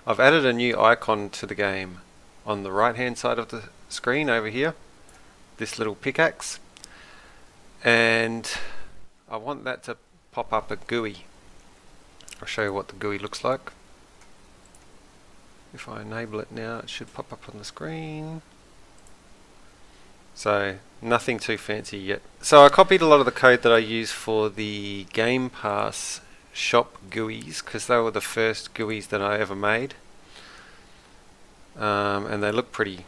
I've added a new icon to the game on the right hand side of the screen over here, this little pickaxe, and I want that to pop up a GUI. I'll show you what the GUI looks like. If I enable it now, it should pop up on the screen. So nothing too fancy yet. So I copied a lot of the code that I use for the Game Pass shop GUIs, because they were the first GUIs that I ever made, and they look pretty,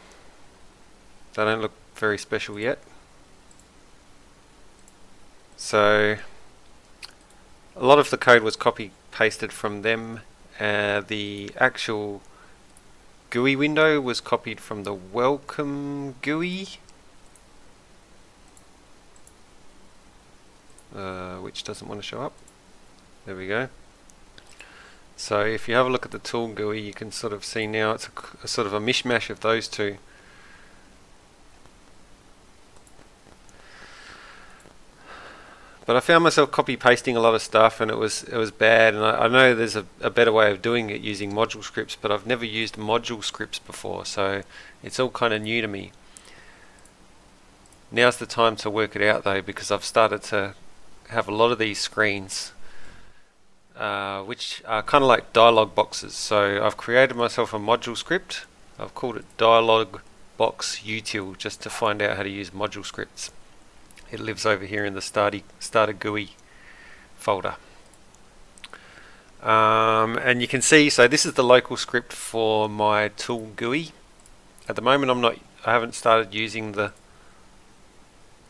they don't look very special yet. So a lot of the code was copy pasted from them. The actual GUI window was copied from the welcome GUI, which doesn't want to show up. There we go. So if you have a look at the tool GUI, you can sort of see now it's a sort of a mishmash of those two. But I found myself copy pasting a lot of stuff, and it was bad. And I know there's a better way of doing it using module scripts, but I've never used module scripts before, so it's all kind of new to me. Now's the time to work it out though, because I've started to have a lot of these screens which are kind of like dialog boxes. So I've created myself a module script. I've called it Dialog Box Util, just to find out how to use module scripts. It lives over here in the starter GUI folder. And you can see, so this is the local script for my tool GUI. At the moment I haven't started using the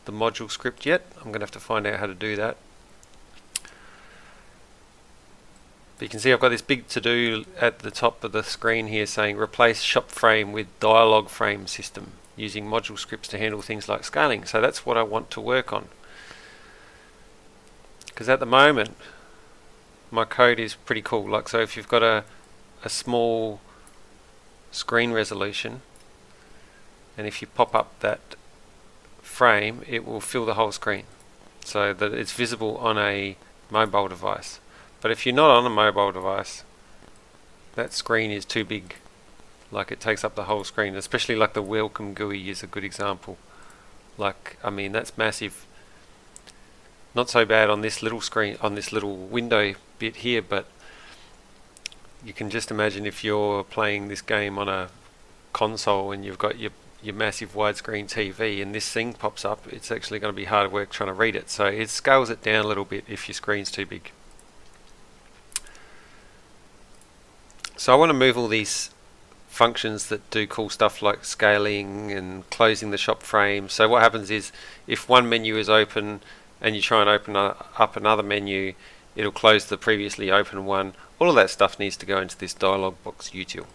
module script yet. I'm going to have to find out how to do that. But you can see I've got this big to-do at the top of the screen here saying replace shop frame with dialog frame system, using module scripts to handle things like scaling. So that's what I want to work on, because at the moment my code is pretty cool. Like, so if you've got a small screen resolution, and if you pop up that frame, it will fill the whole screen so that it's visible on a mobile device. But if you're not on a mobile device, that screen is too big. Like, it takes up the whole screen, especially like the welcome GUI is a good example. Like, I mean, that's massive. Not so bad on this little screen, on this little window bit here, but you can just imagine if you're playing this game on a console and you've got your massive widescreen TV and this thing pops up, it's actually going to be hard work trying to read it. So it scales it down a little bit if your screen's too big. So I want to move all these functions that do cool stuff like scaling and closing the shop frame. So what happens is, if one menu is open and you try and open up another menu, it'll close the previously open one. All of that stuff needs to go into this dialog box util.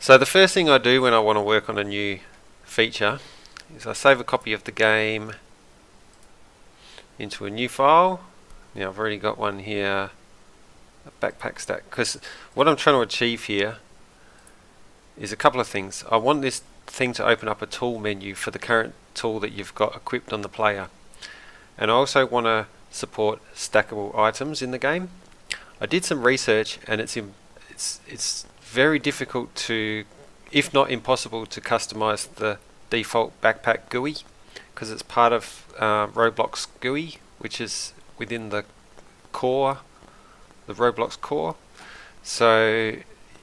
So the first thing I do when I want to work on a new feature is I save a copy of the game into a new file. Now I've already got one here, a backpack stack, because what I'm trying to achieve here is a couple of things. I want this thing to open up a tool menu for the current tool that you've got equipped on the player, and I also want to support stackable items in the game. I did some research, and it's very difficult to, if not impossible, to customize the default backpack GUI, because it's part of Roblox GUI, which is within the core, the Roblox core. So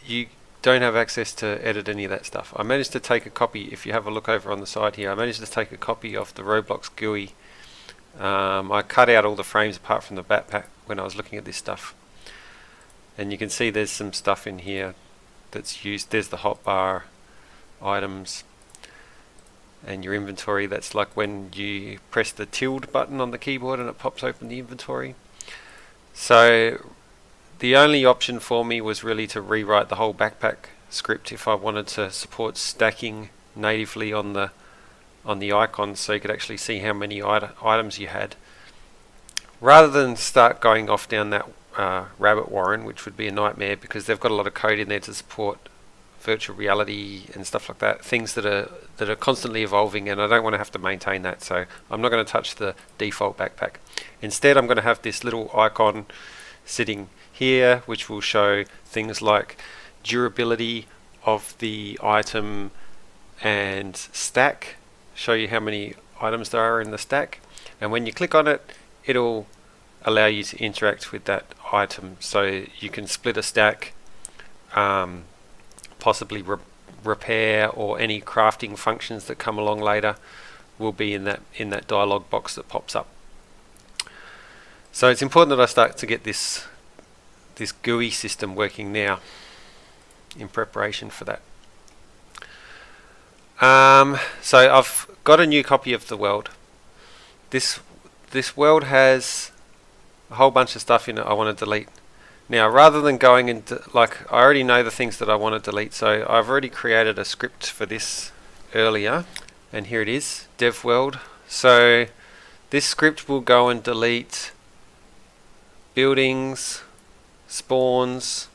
you don't have access to edit any of that stuff. I managed to take a copy, if you have a look over on the side here, I managed to take a copy of the Roblox GUI. I cut out all the frames apart from the backpack when I was looking at this stuff. And you can see there's some stuff in here that's used. There's the hotbar items and your inventory. That's like when you press the tilde button on the keyboard and it pops open the inventory. So the only option for me was really to rewrite the whole backpack script if I wanted to support stacking natively on the icons, so you could actually see how many items you had, rather than start going off down that rabbit warren, which would be a nightmare, because they've got a lot of code in there to support virtual reality and stuff like that, things that are constantly evolving, and I don't want to have to maintain that. So I'm not going to touch the default backpack. Instead, I'm going to have this little icon sitting here, which will show things like durability of the item and stack, show you how many items there are in the stack, and when you click on it, it'll allow you to interact with that item. So you can split a stack, possibly repair, or any crafting functions that come along later will be in that dialog box that pops up. So it's important that I start to get this GUI system working now in preparation for that. So I've got a new copy of the world. This world has a whole bunch of stuff in it I want to delete. Now, rather than going into, like, I already know the things that I want to delete, so I've already created a script for this earlier, and here it is, dev world. So this script will go and delete buildings, spawns.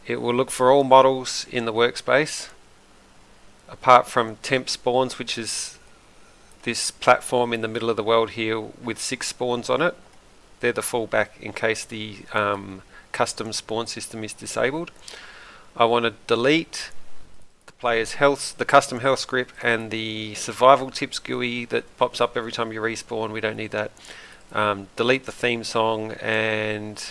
It will look for all models in the workspace, apart from temp spawns, which is this platform in the middle of the world here with 6 spawns on it. They're the fallback in case the custom spawn system is disabled. I want to delete the player's health, the custom health script, and the survival tips GUI that pops up every time you respawn. We don't need that. Delete the theme song, and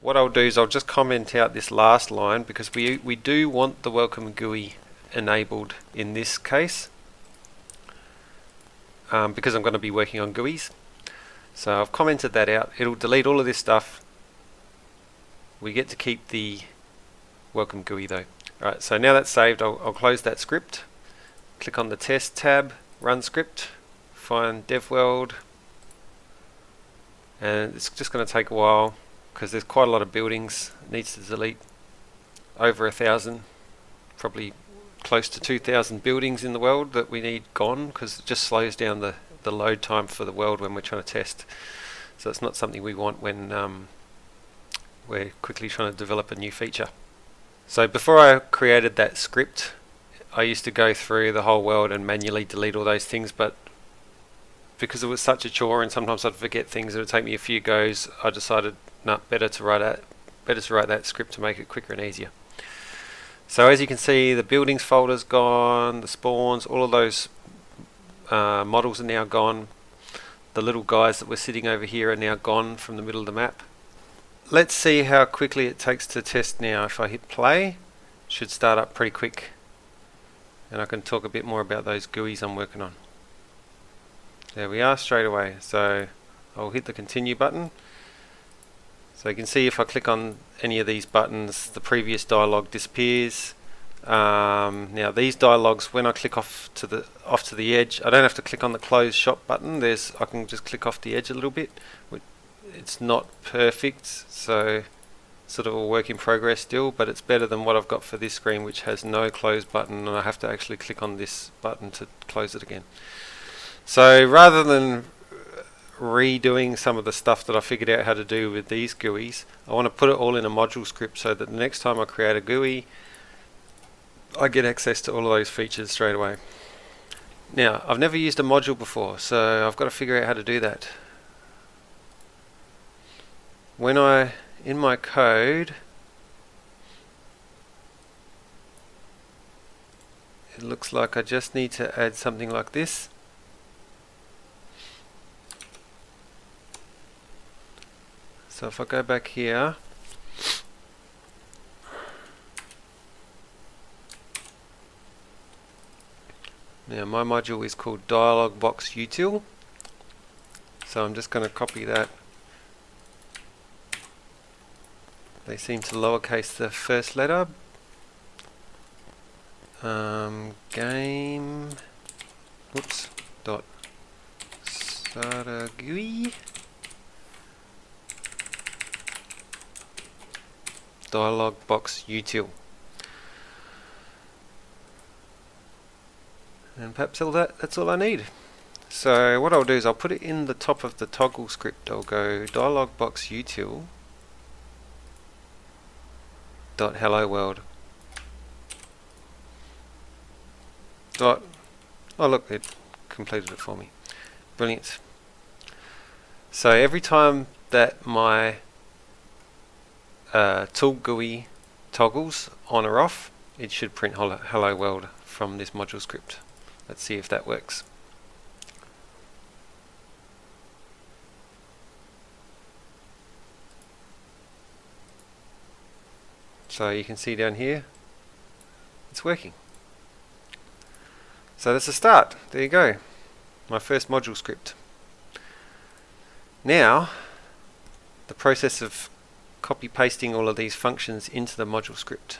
what I'll do is I'll just comment out this last line, because we do want the welcome GUI enabled in this case, because I'm going to be working on GUIs. So I've commented that out. It'll delete all of this stuff. We get to keep the welcome GUI though. Alright, so now that's saved, I'll close that script, click on the test tab, run script, find dev world, and it's just going to take a while because there's quite a lot of buildings. It needs to delete over 1,000, probably close to 2,000 buildings in the world that we need gone, because it just slows down the load time for the world when we're trying to test. So it's not something we want when we're quickly trying to develop a new feature. So before I created that script, I used to go through the whole world and manually delete all those things, but because it was such a chore and sometimes I'd forget things, it would take me a few goes, I decided, no, better to write that script to make it quicker and easier. So as you can see, the buildings folder's gone, the spawns, all of those models are now gone. The little guys that were sitting over here are now gone from the middle of the map. Let's see how quickly it takes to test now. If I hit play, it should start up pretty quick, and I can talk a bit more about those GUIs I'm working on. There we are, straight away. So I'll hit the continue button. So you can see if I click on any of these buttons, the previous dialog disappears. Now these dialogues, when I click off to the edge, I don't have to click on the close shop button. I can just click off the edge a little bit. It's not perfect, so sort of a work in progress still, but it's better than what I've got for this screen, which has no close button, and I have to actually click on this button to close it again. So rather than redoing some of the stuff that I figured out how to do with these GUIs, I want to put it all in a module script so that the next time I create a GUI, I get access to all of those features straight away. Now, I've never used a module before, so I've got to figure out how to do that. When in my code, it looks like I just need to add something like this. So if I go back here, now my module is called Dialog Box Util, so I'm just going to copy that. They seem to lowercase the first letter. Game, whoops, dot saragui dialog box util, and perhaps that's all I need. So what I'll do is I'll put it in the top of the toggle script. I'll go dialog box util dot hello world dot, oh look, it completed it for me. Brilliant. So every time that my tool GUI toggles on or off, it should print hello world from this module script. Let's see if that works. So you can see down here, it's working. So that's a start. There you go. My first module script. Now, the process of copy pasting all of these functions into the module script.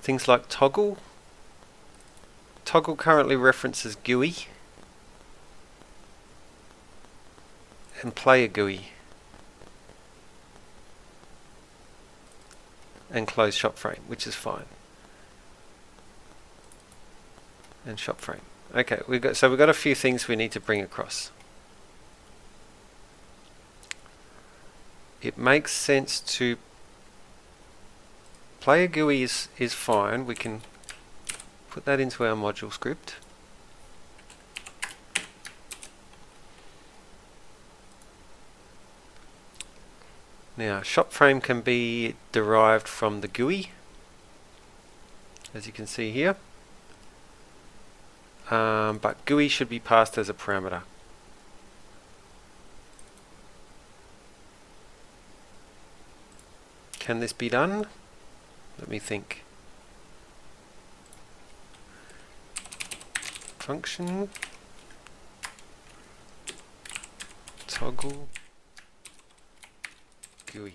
Things like toggle. Toggle currently references GUI and player GUI and close shop frame, which is fine. And shop frame. Okay, we've got a few things we need to bring across. It makes sense to player GUI is fine. We can put that into our module script. Now, shop frame can be derived from the GUI, as you can see here. But GUI should be passed as a parameter. Can this be done? Let me think. Function toggle GUI.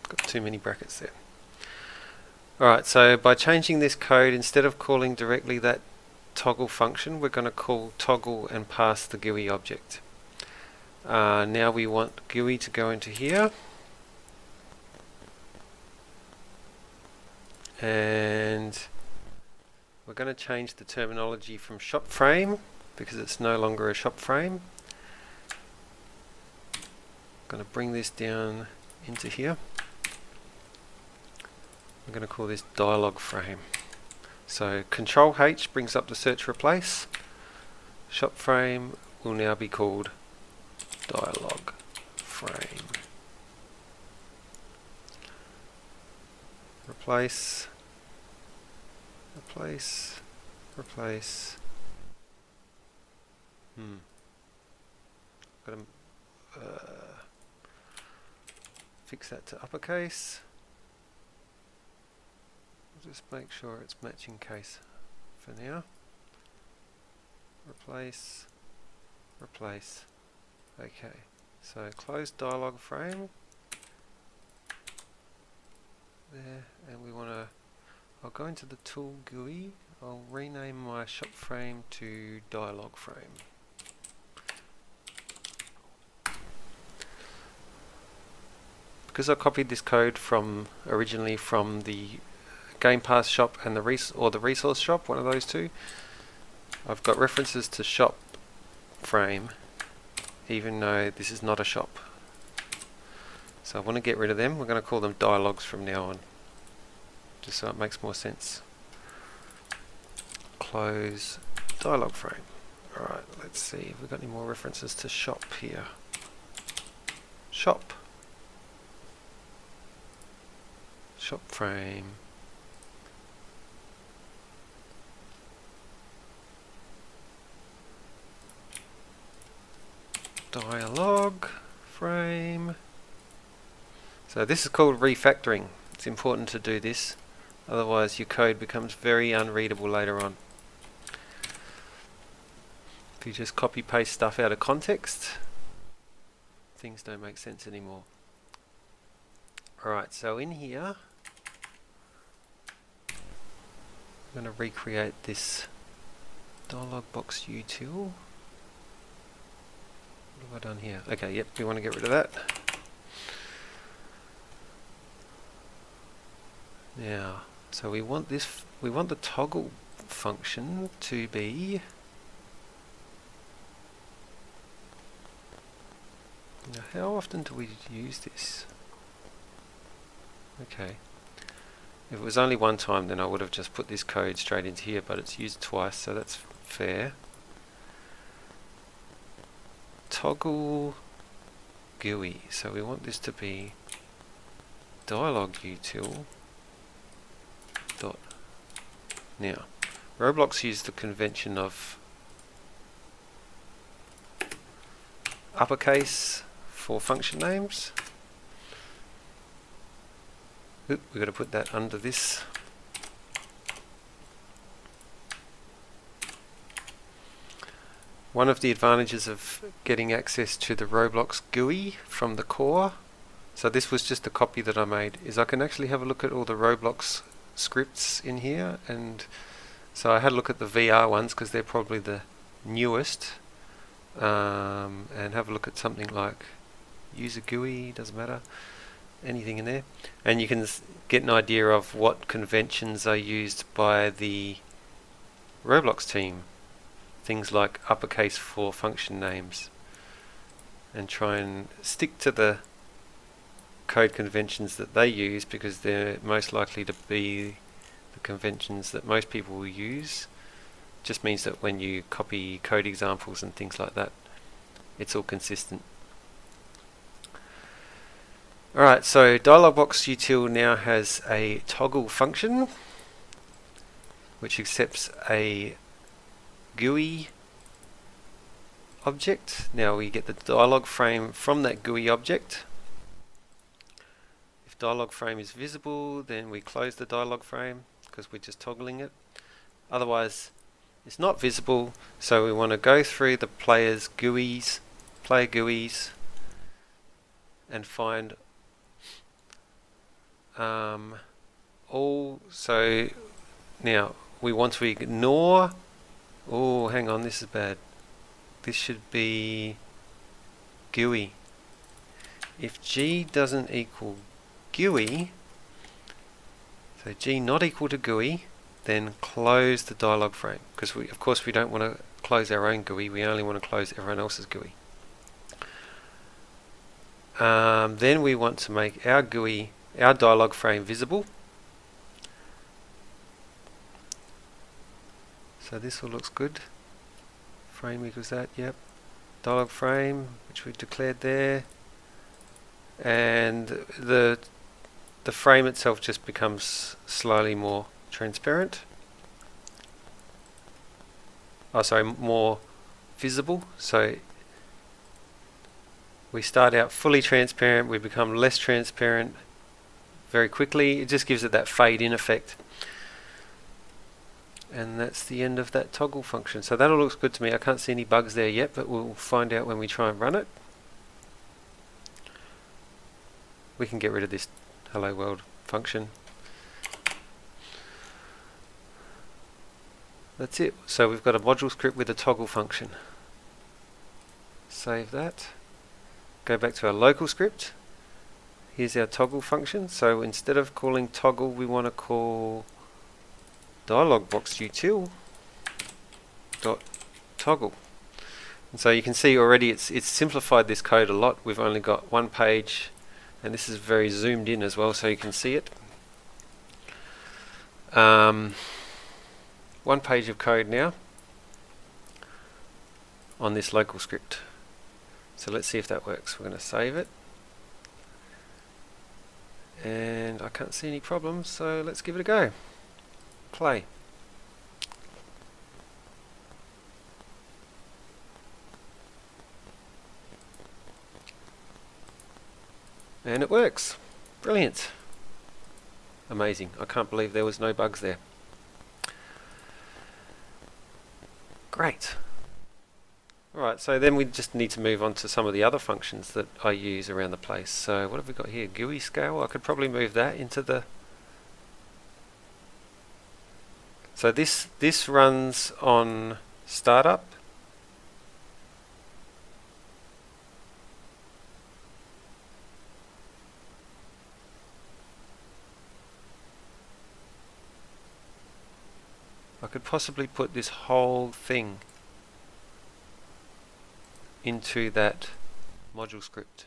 Got too many brackets there. Alright, so by changing this code, instead of calling directly that toggle function, we're going to call toggle and pass the GUI object. Now we want GUI to go into here. And we're going to change the terminology from shop frame, because it's no longer a shop frame. I'm going to bring this down into here. I'm going to call this dialog frame. So Control H brings up the search replace. Shop frame will now be called dialog frame. Replace, replace, replace. Got to fix that to uppercase. Just make sure it's matching case for now. Replace, replace. Okay, so close dialog frame there, and we want to, I'll go into the tool GUI, I'll rename my shop frame to dialog frame. Because I copied this code from originally from the Game Pass shop and the resource shop, one of those two, I've got references to shop frame even though this is not a shop. So I want to get rid of them. We're going to call them dialogues from now on, just so it makes more sense. Close dialog frame. Alright, let's see if we've got any more references to shop here. Shop. Shop frame. Dialog frame. So this is called refactoring. It's important to do this, otherwise your code becomes very unreadable later on. If you just copy paste stuff out of context, things don't make sense anymore. Alright, so in here I'm going to recreate this dialog box util. What have I done here? Okay, yep, we want to get rid of that. Now, so we want this, we want the toggle function to be, now how often do we use this? Okay, if it was only one time then I would have just put this code straight into here, but it's used twice, so that's fair. toggle GUI. So we want this to be dialog util dot. Now, Roblox used the convention of uppercase for function names. Oop, we've got to put that under this. One of the advantages of getting access to the Roblox GUI from the core, so this was just a copy that I made, is I can actually have a look at all the Roblox scripts in here. And so I had a look at the VR ones because they're probably the newest, and have a look at something like user GUI, doesn't matter, anything in there, and you can get an idea of what conventions are used by the Roblox team. Things like uppercase for function names, and try and stick to the code conventions that they use because they're most likely to be the conventions that most people will use. Just means that when you copy code examples and things like that, it's all consistent. Alright, so Dialogbox util now has a toggle function which accepts a GUI object. Now we get the dialog frame from that GUI object. If dialog frame is visible, then we close the dialog frame because we're just toggling it. Otherwise, it's not visible, so we want to go through the player's GUIs, player GUIs, and find all. So now we want to ignore. Oh, hang on, this is bad. This should be GUI. If G doesn't equal GUI, so G not equal to GUI, then close the dialog frame, because of course we don't want to close our own GUI, we only want to close everyone else's GUI. Then we want to make our GUI, our dialog frame visible. So this all looks good. Frame equals that, yep. Dialog frame, which we declared there. And the frame itself just becomes slowly more transparent. Oh, sorry, more visible. So we start out fully transparent, we become less transparent very quickly. It just gives it that fade in effect. And that's the end of that toggle function. So that all looks good to me. I can't see any bugs there yet, but we'll find out when we try and run it. We can get rid of this hello world function. That's it. So we've got a module script with a toggle function. Save that. Go back to our local script. Here's our toggle function. So instead of calling toggle, we want to call Dialogbox util dot toggle. And so you can see already it's simplified this code a lot. We've only got one page, and this is very zoomed in as well, so you can see it. One page of code now on this local script. So let's see if that works. We're going to save it, and I can't see any problems, so let's give it a go. Play. And it works. Brilliant. Amazing. I can't believe there was no bugs there. Great. Alright, so then we just need to move on to some of the other functions that I use around the place. So what have we got here? GUI scale. I could probably move that into the... So this runs on startup. I could possibly put this whole thing into that module script.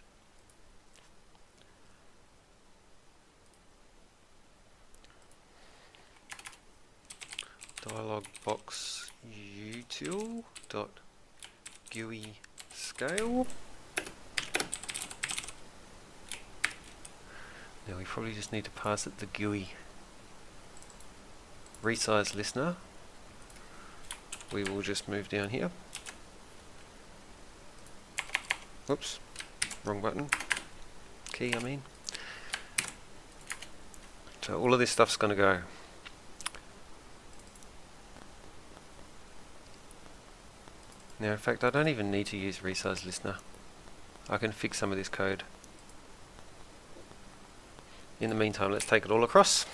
Dialogbox util dot GUI scale. Now we probably just need to pass it the GUI resize listener. We will just move down here. Oops, wrong button. Key, I mean. So all of this stuff's going to go. Now in fact I don't even need to use resize listener. I can fix some of this code. In the meantime, let's take it all across.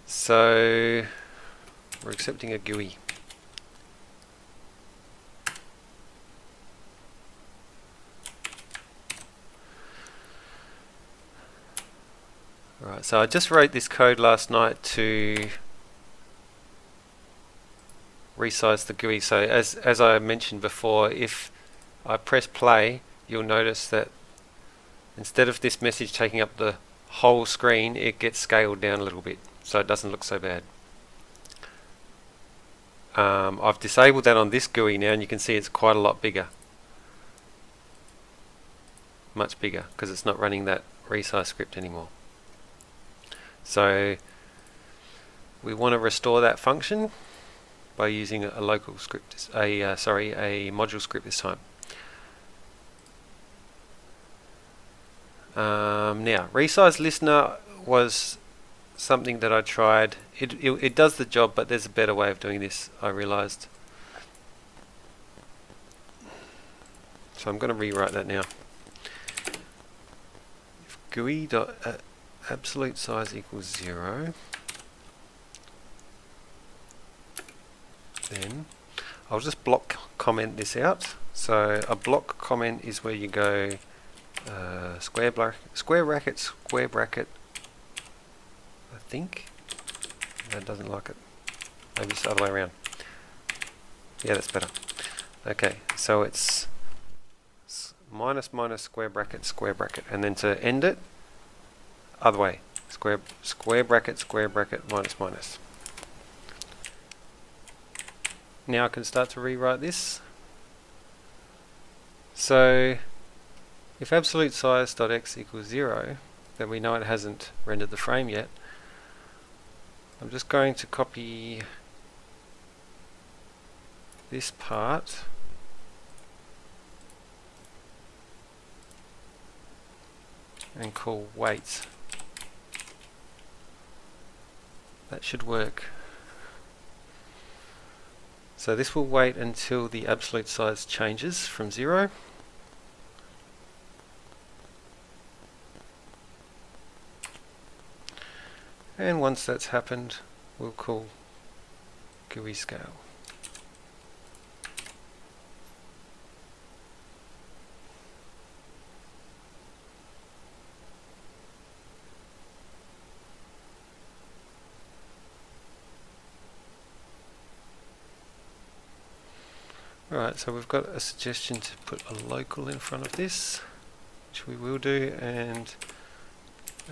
So we're accepting a GUI. Alright, so I just wrote this code last night to resize the GUI. So as I mentioned before, if I press play, you'll notice that instead of this message taking up the whole screen, it gets scaled down a little bit, so it doesn't look so bad. I've disabled that on this GUI now, and you can see it's quite a lot bigger. Much bigger, because it's not running that resize script anymore. So we want to restore that function by using a local script, a module script this time. Now, resize listener was something that I tried. It does the job, but there's a better way of doing this, I realized. So I'm going to rewrite that now. If GUI dot absolute size equals 0, then I'll just block comment this out. So a block comment is where you go square bracket, square bracket, I think. That doesn't like it. Maybe it's the other way around. Yeah, that's better. Okay, so it's minus minus square bracket, and then to end it, other way, square bracket, minus minus. Now I can start to rewrite this. So if absolute size.x equals 0, then we know it hasn't rendered the frame yet. I'm just going to copy this part and call wait. That should work. So this will wait until the absolute size changes from 0. And once that's happened, we'll call GUI scale. Alright, so we've got a suggestion to put a local in front of this, which we will do, and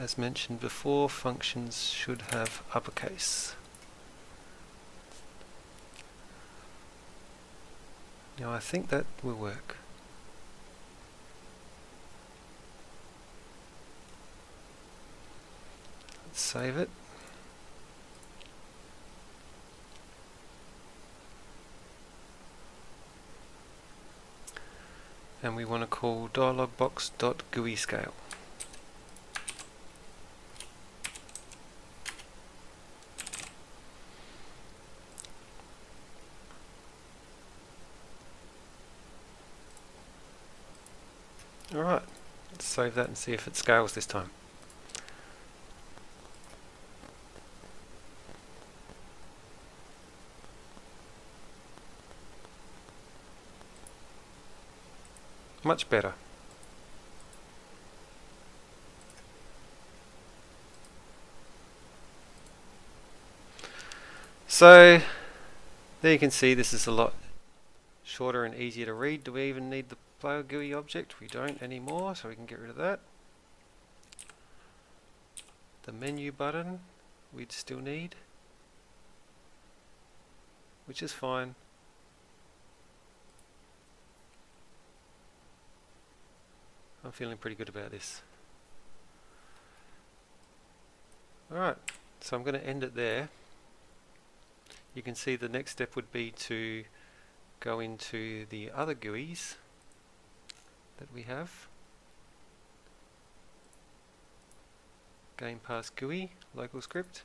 as mentioned before, functions should have uppercase. Now I think that will work. Let's save it. And we want to call dialogbox.GUI scale. Alright, let's save that and see if it scales this time. Much better. So there you can see this is a lot shorter and easier to read. Do we even need the player GUI object? We don't anymore, so we can get rid of that. The menu button we'd still need, which is fine. I'm feeling pretty good about this. Alright, so I'm going to end it there. You can see the next step would be to go into the other GUIs that we have. Game Pass GUI, local script,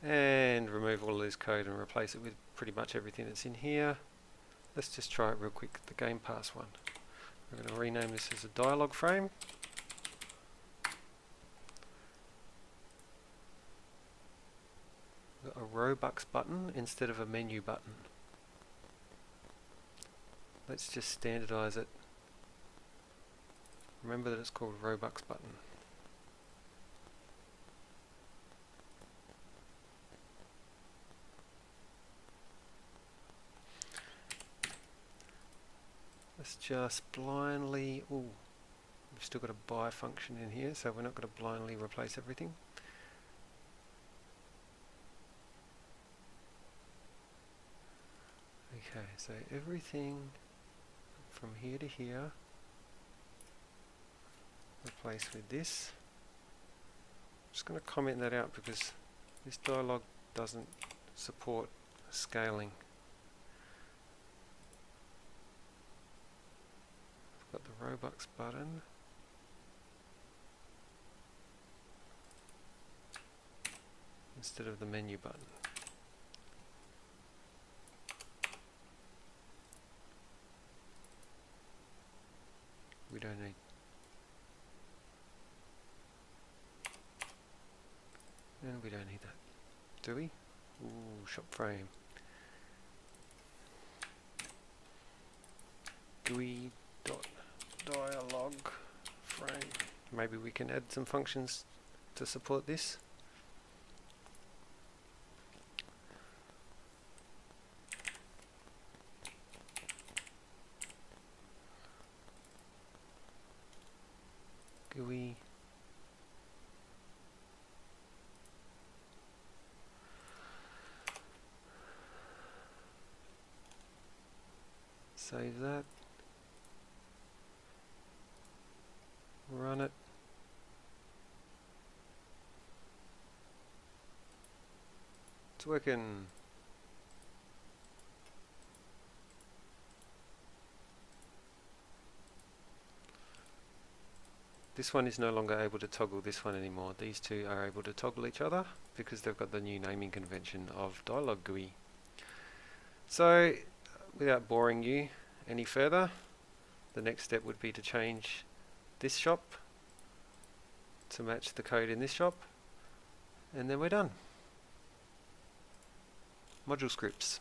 and remove all of this code and replace it with pretty much everything that's in here. Let's just try it real quick, the Game Pass one. We're going to rename this as a dialog frame. We've got a Robux button instead of a menu button. Let's just standardize it. Remember that it's called Robux button. Let's just blindly, we've still got a buy function in here, so we're not going to blindly replace everything. Okay, so everything from here to here, replace with this. I'm just going to comment that out because this dialog doesn't support scaling. Got the Robux button. Instead of the menu button. We don't need. And we don't need that. Do we? Ooh, shop frame. GUI dot dialog frame. Maybe we can add some functions to support this. GUI save that. Run it. It's working. This one is no longer able to toggle this one anymore. These two are able to toggle each other because they've got the new naming convention of Dialog GUI. So, without boring you any further, the next step would be to change this shop to match the code in this shop, and then we're done. Module scripts.